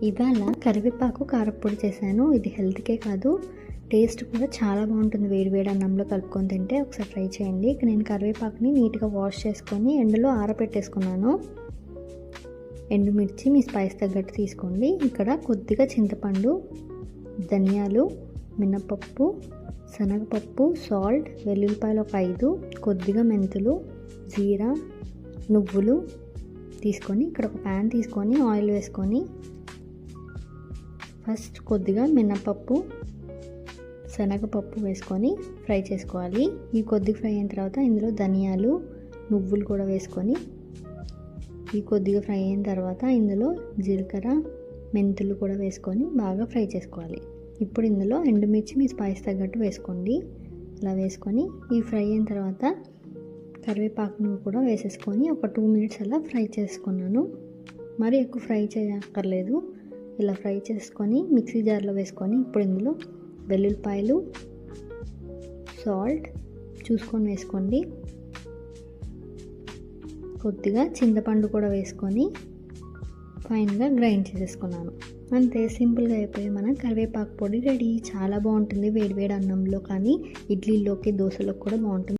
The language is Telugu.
ఇవాళ కరివేపాకు కారప్పొడి చేశాను. ఇది హెల్త్కే కాదు, టేస్ట్ కూడా చాలా బాగుంటుంది. వేడి అన్నంలో కలుపుకొని తింటే ఒకసారి ట్రై చేయండి. ఇక నేను కరివేపాకుని నీట్గా వాష్ చేసుకొని ఎండలో ఆరబెట్టేసుకున్నాను. ఎండుమిర్చి మీ స్పైస్ తగ్గట్టు తీసుకోండి. ఇక్కడ కొద్దిగా చింతపండు, ధనియాలు, మినపప్పు, శనగపప్పు, సాల్ట్, వెల్లుల్లిపాయలు ఒక 5, కొద్దిగా మెంతులు, జీరా, నువ్వులు తీసుకొని ఇక్కడ ఒక ప్యాన్ తీసుకొని ఆయిల్ వేసుకొని ఫస్ట్ కొద్దిగా మినపప్పు, శనగపప్పు వేసుకొని ఫ్రై చేసుకోవాలి. ఈ కొద్దిగా ఫ్రై అయిన తర్వాత ఇందులో ధనియాలు, నువ్వులు కూడా వేసుకొని ఈ కొద్దిగా ఫ్రై అయిన తర్వాత ఇందులో జీలకర్ర, మెంతులు కూడా వేసుకొని బాగా ఫ్రై చేసుకోవాలి. ఇప్పుడు ఇందులో ఎండుమిర్చి మీ స్పైస్ తగ్గట్టు వేసుకోండి. అలా వేసుకొని ఈ ఫ్రై అయిన తర్వాత కరివేపాకును కూడా వేసేసుకొని ఒక 2 మినిట్స్ అలా ఫ్రై చేసుకున్నాను. మరి ఎక్కువ ఫ్రై చేయక్కర్లేదు. ఇలా ఫ్రై చేసుకొని మిక్సీ జార్లో వేసుకొని ఇప్పుడు ఇందులో వెల్లుల్లిపాయలు, సాల్ట్ చూసుకొని వేసుకోండి, కొద్దిగా చింతపండు కూడా వేసుకొని ఫైన్గా గ్రైండ్ చేసేసుకున్నాను. అంతే, సింపుల్గా అయిపోయి మన కరివేపాకు పొడి రెడీ. చాలా బాగుంటుంది వేడివేడి అన్నంలో కానీ ఇడ్లీలోకి, దోశలోకి కూడా బాగుంటుంది.